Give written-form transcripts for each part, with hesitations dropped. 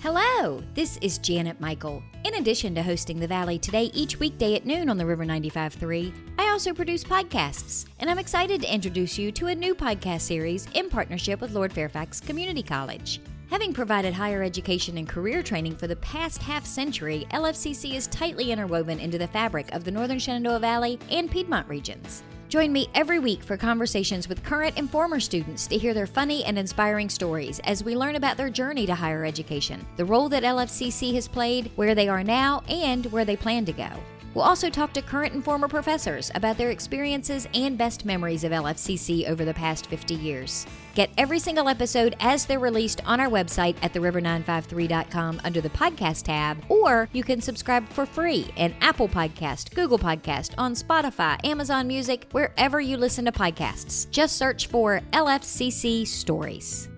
Hello, this is Janet Michael. In addition to hosting The Valley Today each weekday at noon on the River 95.3, I also produce podcasts, and I'm excited to introduce you to a new podcast series in partnership with Lord Fairfax Community College. Having provided higher education and career training for the past half-century, LFCC is tightly interwoven into the fabric of the Northern Shenandoah Valley and Piedmont regions. Join me every week for conversations with current and former students to hear their funny and inspiring stories as we learn about their journey to higher education, the role that LFCC has played, where they are now, and where they plan to go. We'll also talk to current and former professors about their experiences and best memories of LFCC over the past 50 years. Get every single episode as they're released on our website at theriver953.com under the podcast tab, or you can subscribe for free in Apple Podcast, Google Podcast, on Spotify, Amazon Music, wherever you listen to podcasts. Just search for LFCC Stories.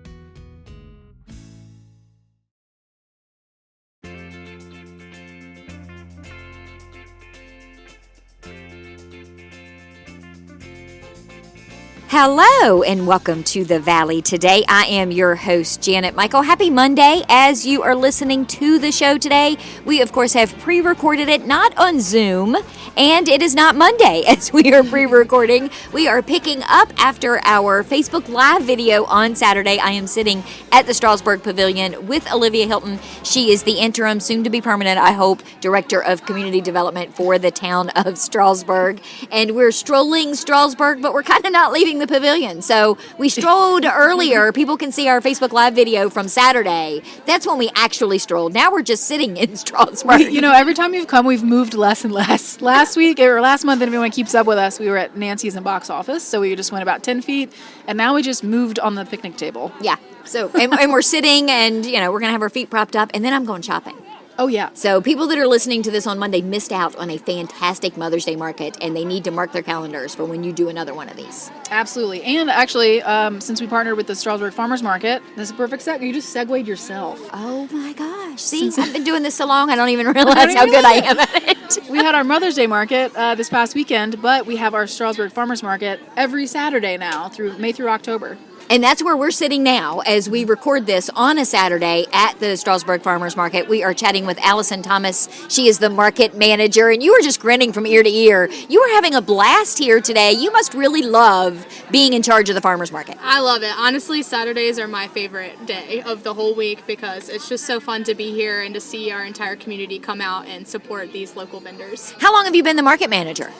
Hello and welcome to The Valley Today. I am your host, Janet Michael. Happy Monday as you are listening to the show today. We, of course, have pre-recorded it, not on Zoom, and it is not Monday as we are pre-recording. We are picking up after our Facebook Live video on Saturday. I am sitting at the Strasburg Pavilion with Olivia Hilton. She is the interim, soon-to-be permanent, I hope, Director of Community Development for the Town of Strasburg. And we're strolling Strasburg, but we're kind of not leaving the pavilion. So we strolled earlier. People can see our Facebook Live video from Saturday. That's when we actually strolled. Now we're just sitting in Strasburg. Every time you've come, we've moved less and less. Last month, if anyone keeps up with us, we were at Nancy's in box office. So we just went about 10 feet. And now we just moved on the picnic table. Yeah. So, and we're sitting and, we're going to have our feet propped up. And then I'm going shopping. Oh, yeah. So people that are listening to this on Monday missed out on a fantastic Mother's Day market, and they need to mark their calendars for when you do another one of these. Absolutely. And actually, since we partnered with the Strasburg Farmers Market, this is a perfect segue. You just segued yourself. Oh, my gosh. See, I've been doing this so long, I don't even realize how good I am at it. We had our Mother's Day market this past weekend, but we have our Strasburg Farmers Market every Saturday now, through May through October. And that's where we're sitting now as we record this on a Saturday at the Strasburg Farmers Market. We are chatting with Allison Thomas. She is the market manager, and you were just grinning from ear to ear. You were having a blast here today. You must really love being in charge of the farmers market. I love it. Honestly, Saturdays are my favorite day of the whole week because it's just so fun to be here and to see our entire community come out and support these local vendors. How long have you been the market manager?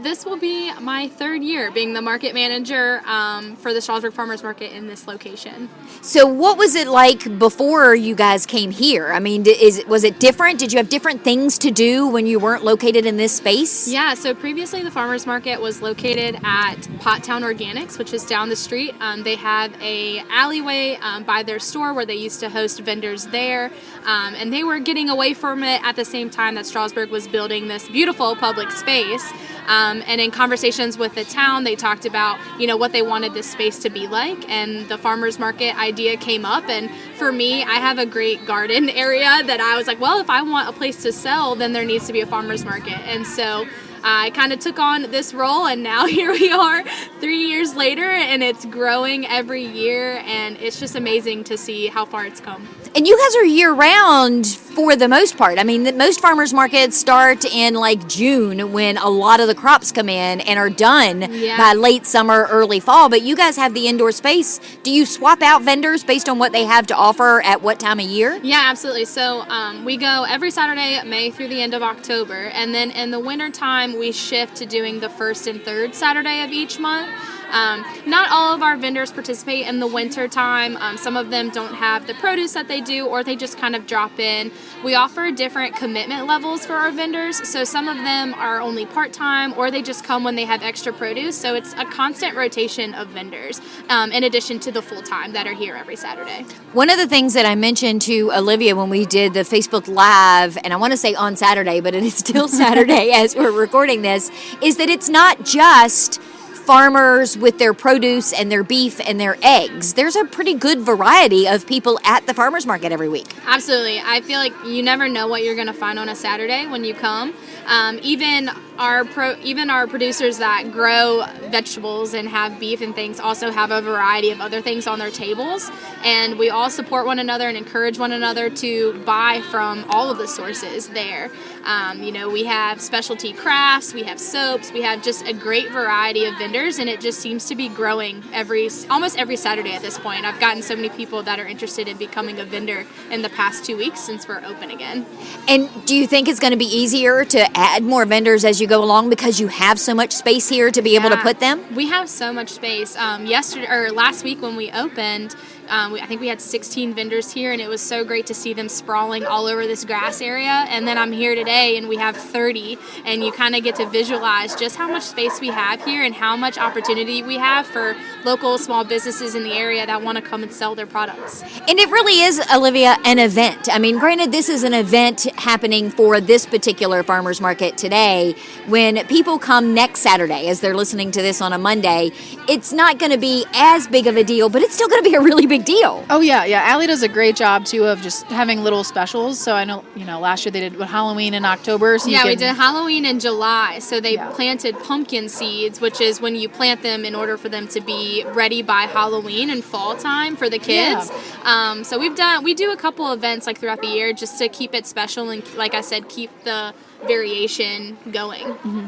This will be my third year being the market manager for the Strasburg Farmers Market in this location. So what was it like before you guys came here? I mean, was it different? Did you have different things to do when you weren't located in this space? Yeah, so previously the farmers market was located at Town Organics, which is down the street. They have a alleyway by their store where they used to host vendors there, and they were getting away from it at the same time that Strasburg was building this beautiful public space. And in conversations with the town, they talked about, what they wanted this space to be like, and the farmers market idea came up. And for me, I have a great garden area that I was like, well, if I want a place to sell, then there needs to be a farmers market. And so I kind of took on this role, and now here we are 3 years later, and it's growing every year, and it's just amazing to see how far it's come. And you guys are year-round for the most part. I mean, most farmers markets start in June when a lot of the crops come in and are done by late summer, early fall. But you guys have the indoor space. Do you swap out vendors based on what they have to offer at what time of year? Yeah, absolutely. So we go every Saturday, May through the end of October. And then in the wintertime, we shift to doing the first and third Saturday of each month. Not all of our vendors participate in the winter time. Some of them don't have the produce that they do, or they just kind of drop in. We offer different commitment levels for our vendors. So some of them are only part-time, or they just come when they have extra produce. So it's a constant rotation of vendors, in addition to the full-time that are here every Saturday. One of the things that I mentioned to Olivia when we did the Facebook Live, and I want to say on Saturday, but it is still Saturday as we're recording this, is that it's not just farmers with their produce and their beef and their eggs. There's a pretty good variety of people at the farmers market every week. Absolutely. I feel like you never know what you're going to find on a Saturday when you come. Even our producers that grow vegetables and have beef and things also have a variety of other things on their tables, and we all support one another and encourage one another to buy from all of the sources there. We have specialty crafts, we have soaps, we have just a great variety of vendors, and it just seems to be growing almost every Saturday at this point. I've gotten so many people that are interested in becoming a vendor in the past 2 weeks since we're open again. And do you think it's going to be easier to add more vendors as you go along because you have so much space here to be able to put them? We have so much space. Last week when we opened, I think we had 16 vendors here, and it was so great to see them sprawling all over this grass area. And then I'm here today, and we have 30, and you kind of get to visualize just how much space we have here and how much opportunity we have for local small businesses in the area that want to come and sell their products. And it really is, Olivia, an event. I mean, granted, this is an event happening for this particular farmers market today. When people come next Saturday, as they're listening to this on a Monday, it's not going to be as big of a deal, but it's still going to be a really big deal. Oh, yeah. Allie does a great job, too, of just having little specials. So I know, last year they did Halloween in October. So we did Halloween in July. So they planted pumpkin seeds, which is when you plant them in order for them to be ready by Halloween and fall time for the kids. Yeah. So we do a couple events like throughout the year just to keep it special and, like I said, keep the variation going. Mm-hmm.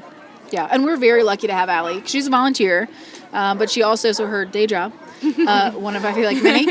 Yeah, and we're very lucky to have Allie. She's a volunteer, but she also, her day job, one of, I feel like, many,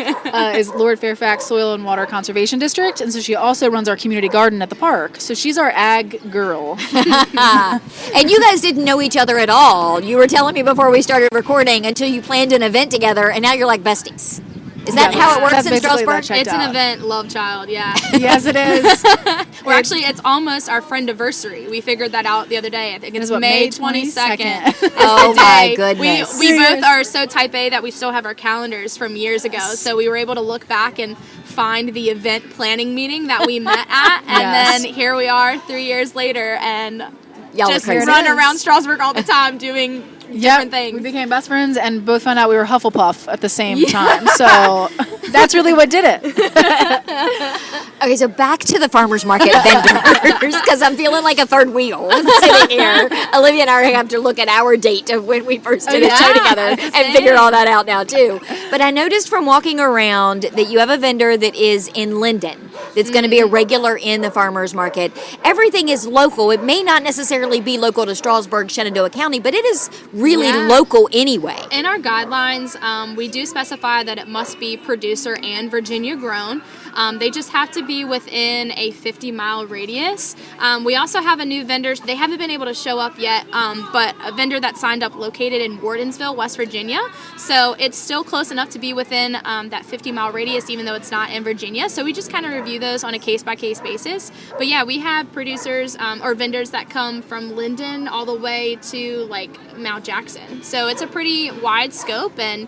is Lord Fairfax Soil and Water Conservation District, and so she also runs our community garden at the park. So she's our ag girl. And you guys didn't know each other at all. You were telling me before we started recording until you planned an event together, and now you're like besties. Is that how it works in Strasburg? It's an event, love child, yeah. Yes, it is. It's almost our friendiversary. We figured that out the other day. I think it's May 22nd. Oh, my goodness. We both are so type A that we still have our calendars from years ago. So we were able to look back and find the event planning meeting that we met at. And then here we are 3 years later and just run around Strasburg all the time doing different things. We became best friends and both found out we were Hufflepuff at the same time. So that's really what did it. Okay, so back to the farmers market vendors, because I'm feeling like a third wheel sitting here. Olivia and I have to look at our date of when we first did a show together and figure all that out now, too. But I noticed from walking around that you have a vendor that is in Linden that's going to be a regular in the farmers market. Everything is local. It may not necessarily be local to Strasburg, Shenandoah County, but it is really local anyway. In our guidelines, we do specify that it must be producer and Virginia grown. They just have to be within a 50-mile radius. We also have a new vendor. They haven't been able to show up yet, but a vendor that signed up located in Wardensville, West Virginia. So it's still close enough to be within that 50-mile radius, even though it's not in Virginia. So we just kind of review those on a case-by-case basis. But yeah, we have producers or vendors that come from Linden all the way to Mount Jackson. So it's a pretty wide scope, and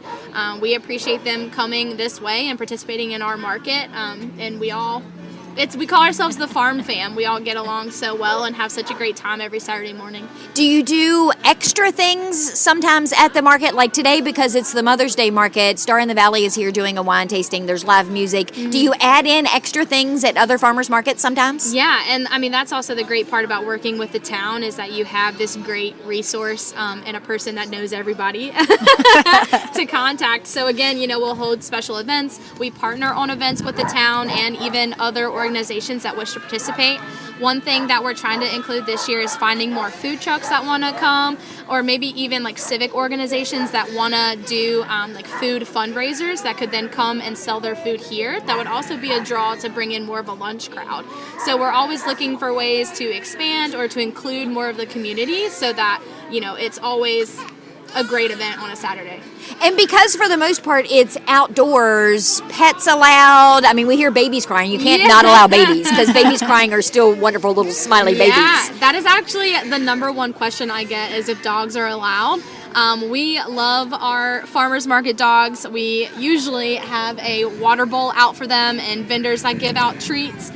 we appreciate them coming this way and participating in our market. And we call ourselves the farm fam. We all get along so well and have such a great time every Saturday morning. Do you do extra things sometimes at the market? Like today, because it's the Mother's Day market, Star in the Valley is here doing a wine tasting. There's live music. Mm-hmm. Do you add in extra things at other farmers markets sometimes? Yeah, and I mean, that's also the great part about working with the town is that you have this great resource and a person that knows everybody to contact. So again, we'll hold special events. We partner on events with the town and even other organizations that wish to participate. One thing that we're trying to include this year is finding more food trucks that want to come, or maybe even civic organizations that want to do food fundraisers that could then come and sell their food here. That would also be a draw to bring in more of a lunch crowd. So we're always looking for ways to expand or to include more of the community so that, it's always a great event on a Saturday. And because for the most part it's outdoors, pets allowed. I mean, we hear babies crying. You can't not allow babies because babies crying are still wonderful little smiley babies. Yeah, that is actually the number one question I get is if dogs are allowed. We love our farmers market dogs. We usually have a water bowl out for them and vendors that give out treats.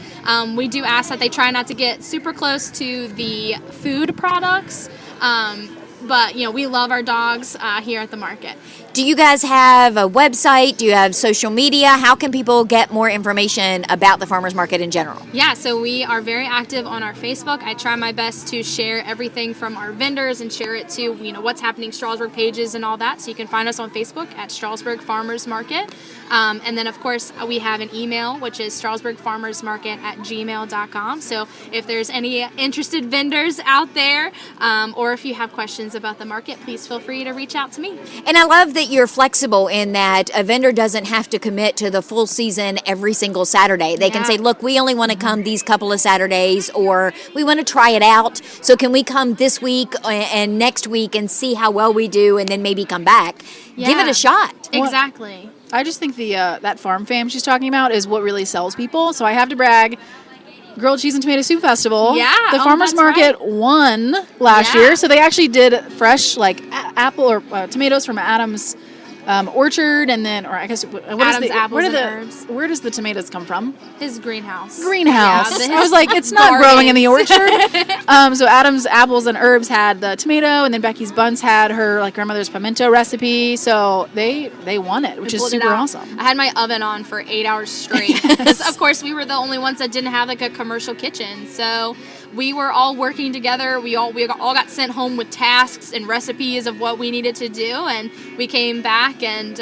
We do ask that they try not to get super close to the food products. But, we love our dogs here at the market. Do you guys have a website? Do you have social media? How can people get more information about the farmers market in general? Yeah, so we are very active on our Facebook. I try my best to share everything from our vendors and share it to what's happening Strasburg pages and all that. So you can find us on Facebook at Strasburg Farmers Market. And then, of course, we have an email, which is strasburgfarmersmarket@gmail.com. So if there's any interested vendors out there, or if you have questions about the market, please feel free to reach out to me. And I love that you're flexible in that a vendor doesn't have to commit to the full season every single Saturday. They can say, look, we only want to come these couple of Saturdays, or we want to try it out. So can we come this week and next week and see how well we do and then maybe come back? Yeah. Give it a shot. Exactly. I just think that farm fam she's talking about is what really sells people. So I have to brag. Grilled Cheese and Tomato Soup Festival. Yeah. The farmers market won last year. So they actually did fresh apple or tomatoes from Adam's orchard, and then, or I guess, Adam's apples and herbs. Where does the tomatoes come from? His greenhouse. Yeah, I was like, it's not gardens. growing in the orchard. So Adam's apples and herbs had the tomato, and then Becky's Buns had her grandmother's pimento recipe. So they won it, which is super awesome. I had my oven on for 8 hours straight. Because of course we were the only ones that didn't have a commercial kitchen. So we were all working together. We all got sent home with tasks and recipes of what we needed to do, and we came back and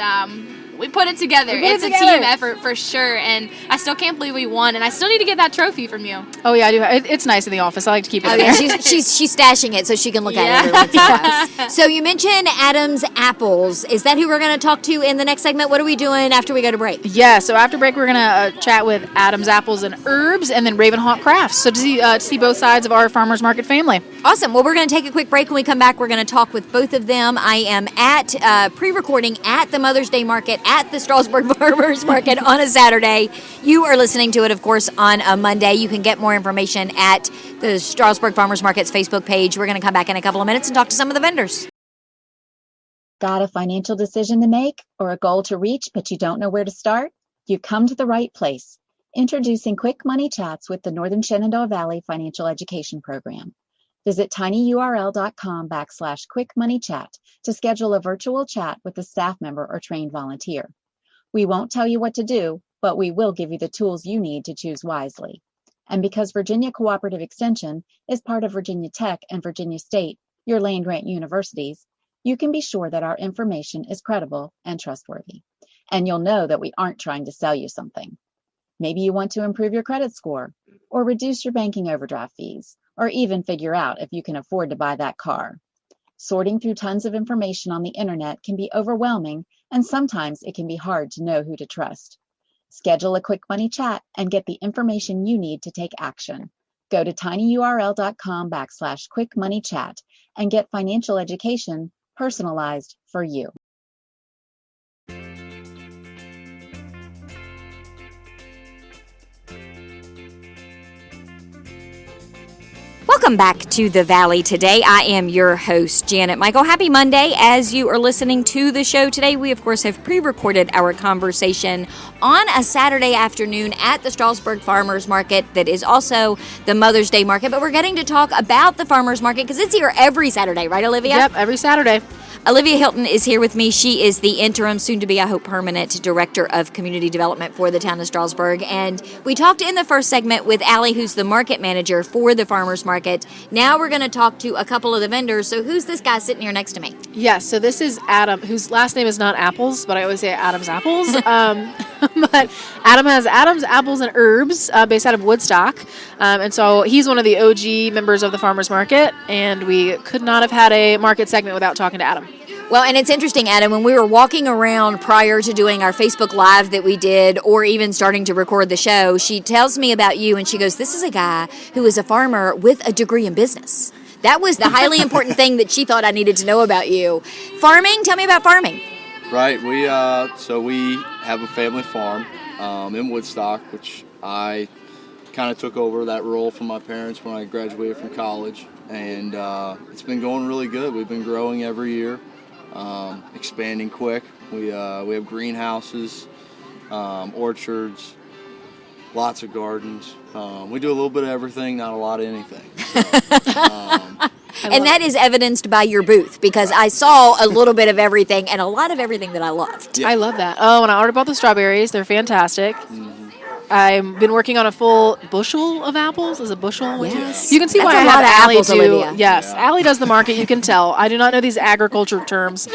we put it together. It's a team effort for sure, and I still can't believe we won, and I still need to get that trophy from you. Oh yeah, I do. It's nice in the office. I like to keep it. Oh yeah, she's stashing it so she can look at it every once in a while. So you mentioned Adam's Apples. Is that who we're going to talk to in the next segment? What are we doing after we go to break? Yeah, so after break we're going to chat with Adam's Apples and Herbs, and then Ravenhawk Crafts. So to see both sides of our farmers market family. Awesome. Well, we're going to take a quick break. When we come back, we're going to talk with both of them. I am at pre-recording at the Mother's Day Market at the Strasburg Farmers Market on a Saturday. You are listening to it, of course, on a Monday. You can get more information at the Strasburg Farmers Market's Facebook page. We're going to come back in a couple of minutes and talk to some of the vendors. Got a financial decision to make or a goal to reach, but you don't know where to start? You've come to the right place. Introducing Quick Money Chats with the Northern Shenandoah Valley Financial Education Program. Visit tinyurl.com/quickmoneychat to schedule a virtual chat with a staff member or trained volunteer. We won't tell you what to do, but we will give you the tools you need to choose wisely. And because Virginia Cooperative Extension is part of Virginia Tech and Virginia State, your land-grant universities, you can be sure that our information is credible and trustworthy. And you'll know that we aren't trying to sell you something. Maybe you want to improve your credit score, or reduce your banking overdraft fees, or even figure out if you can afford to buy that car. Sorting through tons of information on the internet can be overwhelming, and sometimes it can be hard to know who to trust. Schedule a quick money chat and get the information you need to take action. Go to tinyurl.com/quickmoneychat and get financial education personalized for you. Welcome back to the Valley today. I am your host, Janet Michael. Happy Monday. As you are listening to the show today, we, of course, have pre-recorded our conversation on a Saturday afternoon at the Strasburg Farmers Market that is also the Mother's Day Market. But we're getting to talk about the Farmers Market because it's here every Saturday, right, Olivia? Yep, every Saturday. Olivia Hilton is here with me. She is the interim, soon-to-be, I hope, permanent Director of Community Development for the Town of Strasburg. And we talked in the first segment with Allie, who's the market manager for the Farmers Market. Now we're going to talk to a couple of the vendors. So who's this guy sitting here next to me? Yes, so this is Adam, whose last name is not Apples, but I always say Adam's Apples. But Adam has Adam's Apples and Herbs based out of Woodstock. And so he's one of the OG members of the Farmers Market, and we could not have had a market segment without talking to Adam. Well, and it's interesting, Adam, when we were walking around prior to doing our Facebook Live that we did, or even starting to record the show, she tells me about you, and she goes, this is a guy who is a farmer with a degree in business. That was the highly important thing that she thought I needed to know about you. Farming, tell me about farming. Right, we have a family farm in Woodstock, which I kind of took over that role from my parents when I graduated from college, and it's been going really good. We've been growing every year. Expanding quick. We have greenhouses, orchards, lots of gardens. We do a little bit of everything, not a lot of anything. So, And that is evidenced by your booth, because I saw a little bit of everything and a lot of everything that I loved. I love that. Oh, and I already bought the strawberries. They're fantastic. I've been working on a full bushel of apples. Is a bushel? Yes. You can see That's why a I lot have of Allie apples, do. Olivia. Yes, Allie does the market. You can tell. I do not know these agriculture terms.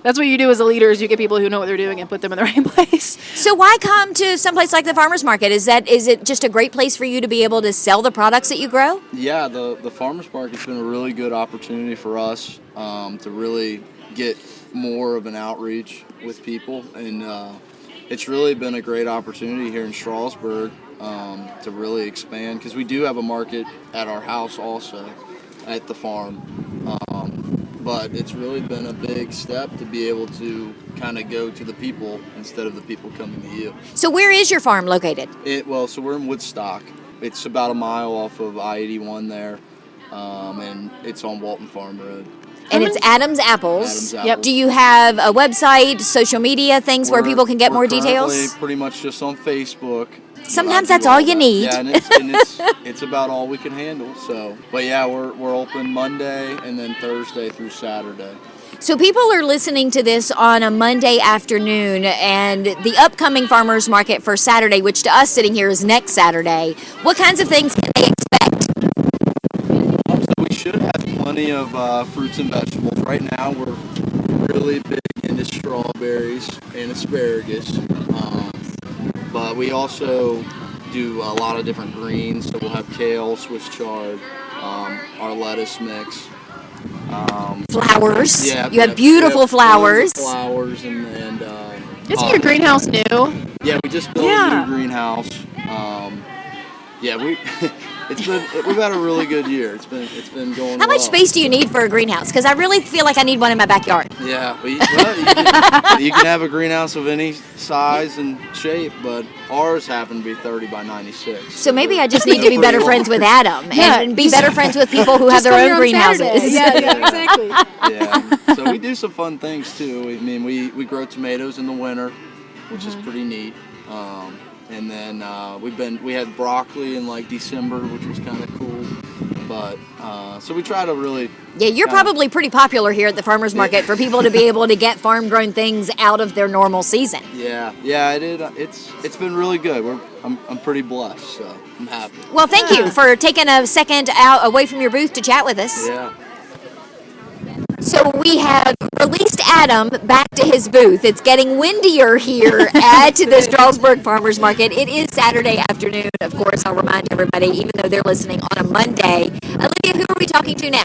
That's what you do as a leader, is you get people who know what they're doing and put them in the right place. So why come to someplace like the farmer's market? Is it just a great place for you to be able to sell the products that you grow? Yeah, the farmers market's been a really good opportunity for us to really get more of an outreach with people, and it's really been a great opportunity here in Strasburg to really expand, because we do have a market at our house also at the farm. But it's really been a big step to be able to kind of go to the people instead of the people coming to you. So where is your farm located? So we're in Woodstock. It's about a mile off of I-81 there, and it's on Walton Farm Road. And it's Adam's Apples. Adam's Yep. Apples. Do you have a website, social media, things where people can get more details? Currently pretty much just on Facebook. Sometimes But I do that's all you that. need. Yeah, and it's about all we can handle. So, but yeah, we're open Monday and then Thursday through Saturday. So people are listening to this on a Monday afternoon, and the upcoming farmers market for Saturday, which to us sitting here is next Saturday. What kinds of things can they expect? So we should have plenty of fruits and vegetables. Right now, we're really big into strawberries and asparagus. But we also do a lot of different greens. So we'll have kale, Swiss chard, our lettuce mix. Flowers. Yeah, You have beautiful flowers. Flowers and Isn't your greenhouse new? Yeah, we just built a new greenhouse. We've had a really good year. It's been going. How much space do you need for a greenhouse? Because I really feel like I need one in my backyard. Yeah, you can have a greenhouse of any size and shape, but ours happen to be 30 by 96. So maybe I just need to be better friends with Adam and be better friends with people who have their own greenhouses. Yeah, exactly. Yeah, so we do some fun things too. I mean, we grow tomatoes in the winter, which is pretty neat. And then we had broccoli in like December, which was kind of cool. But so we try to really. Yeah, you're probably pretty popular here at the farmers market for people to be able to get farm-grown things out of their normal season. Yeah, it is. It's been really good. I'm pretty blessed, so I'm happy. Well, thank you for taking a second out away from your booth to chat with us. Yeah. So we have released Adam back to his booth. It's getting windier here at the Strasburg Farmers Market. It is Saturday afternoon, of course. I'll remind everybody, even though they're listening on a Monday. Olivia, who are we talking to now?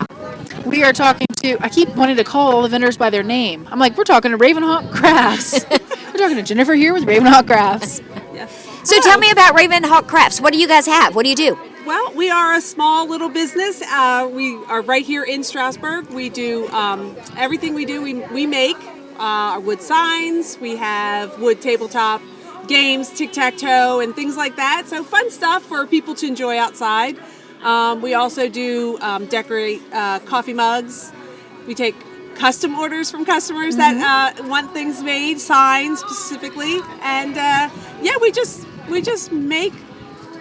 We are talking to, I keep wanting to call all the vendors by their name. I'm like, we're talking to Ravenhawk Crafts. We're talking to Jennifer here with Ravenhawk Crafts. Yes. So tell me about Ravenhawk Crafts. What do you guys have? What do you do? Well, we are a small little business. We are right here in Strasburg. We do everything we do. We make wood signs. We have wood tabletop games, tic-tac-toe, and things like that. So fun stuff for people to enjoy outside. We also do decorate coffee mugs. We take custom orders from customers that want things made, signs specifically, and we just make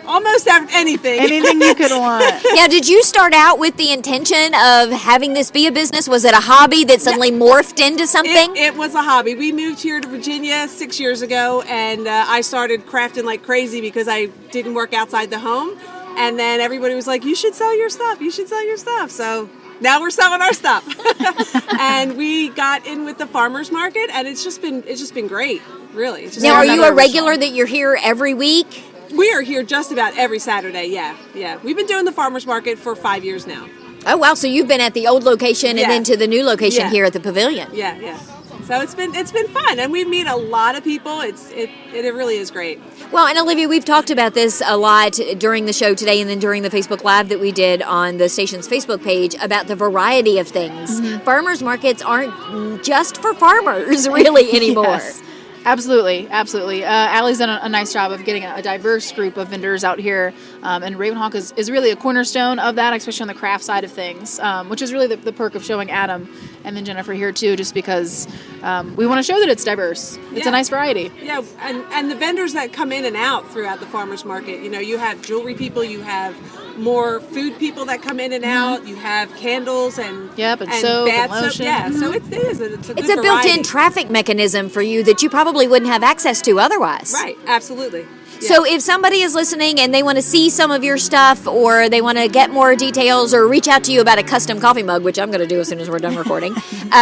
almost anything. Anything you could want. Now, did you start out with the intention of having this be a business? Was it a hobby that suddenly morphed into something? It was a hobby. We moved here to Virginia 6 years ago, and I started crafting like crazy because I didn't work outside the home. And then everybody was like, you should sell your stuff. You should sell your stuff. So now we're selling our stuff. And we got in with the farmers market, and it's just been great, really. It's just Now, are you a another- regular that you're here every week? We are here just about every Saturday, yeah. We've been doing the farmers market for 5 years now. Oh, wow. So you've been at the old location Yeah. and then to the new location Yeah. here at the pavilion. Yeah. So it's been fun, and we meet a lot of people. It really is great. Well, and Olivia, we've talked about this a lot during the show today and then during the Facebook Live that we did on the station's Facebook page about the variety of things. Farmers markets aren't just for farmers really anymore. Yes. Absolutely. Allie's done a nice job of getting a diverse group of vendors out here, and Ravenhawk is really a cornerstone of that, especially on the craft side of things, which is really the perk of showing Adam and then Jennifer here too, just because we want to show that it's diverse. It's a nice variety. Yeah, and the vendors that come in and out throughout the farmers market, you have jewelry people, you have more food people that come in and out, you have candles and soap bath and lotion. soap. Yeah, so it's a good It's a built-in variety. traffic mechanism for you that you probably wouldn't have access to otherwise. Right, absolutely. So if somebody is listening and they want to see some of your stuff, or they want to get more details, or reach out to you about a custom coffee mug, which I'm going to do as soon as we're done recording,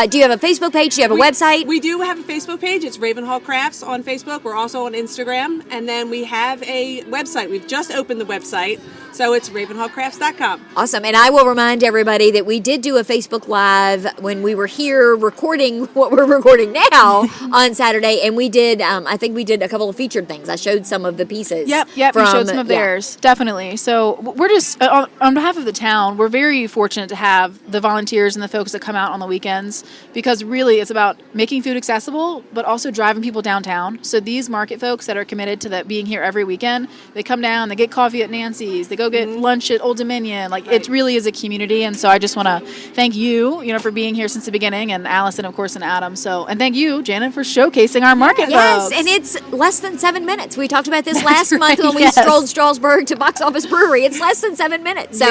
do you have a Facebook page? Do you have a website? We do have a Facebook page. It's Ravenhall Crafts on Facebook. We're also on Instagram. And then we have a website. We've just opened the website. So it's ravenhallcrafts.com. Awesome. And I will remind everybody that we did do a Facebook Live when we were here recording what we're recording now on Saturday. And we did, I think we did a couple of featured things. I showed some of the pieces. Yep. We showed some of theirs, definitely. So we're just, on behalf of the town, we're very fortunate to have the volunteers and the folks that come out on the weekends, because really it's about making food accessible, but also driving people downtown. So these market folks that are committed to that being here every weekend, they come down, they get coffee at Nancy's, they go get lunch at Old Dominion. It really is a community. And so I just want to thank you, for being here since the beginning, and Allison, of course, and Adam. And thank you, Janet, for showcasing our market Yes, folks. and it's less than 7 minutes. We talked about this last month when we strolled Strasburg to Box Office Brewery. It's less than 7 minutes. So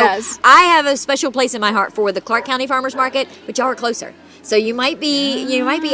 I have a special place in my heart for the Clark County Farmers Market, but y'all are closer. So you might be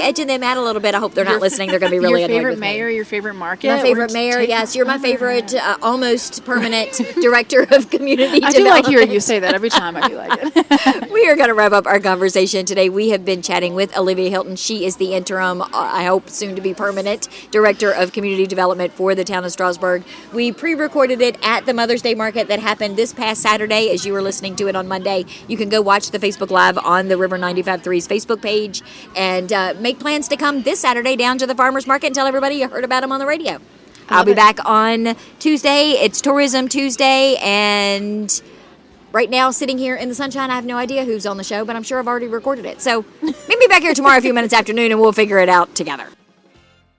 edging them out a little bit. I hope they're not listening. They're going to be really annoyed with me. Your favorite mayor, your favorite market? My favorite mayor, yes. You're my favorite almost permanent director of community development. I do like hearing you say that every time. I do like it. We are going to wrap up our conversation today. We have been chatting with Olivia Hilton. She is the interim, I hope soon to be permanent, director of community development for the town of Strasburg. We pre-recorded it at the Mother's Day market that happened this past Saturday. As you were listening to it on Monday, you can go watch the Facebook Live on the River 95.3's Facebook page, and make plans to come this Saturday down to the farmers market and tell everybody you heard about them on the radio. I'll be back on Tuesday. It's Tourism Tuesday, and right now, sitting here in the sunshine, I have no idea who's on the show, but I'm sure I've already recorded it. So meet me back here tomorrow a few minutes after noon, and we'll figure it out together.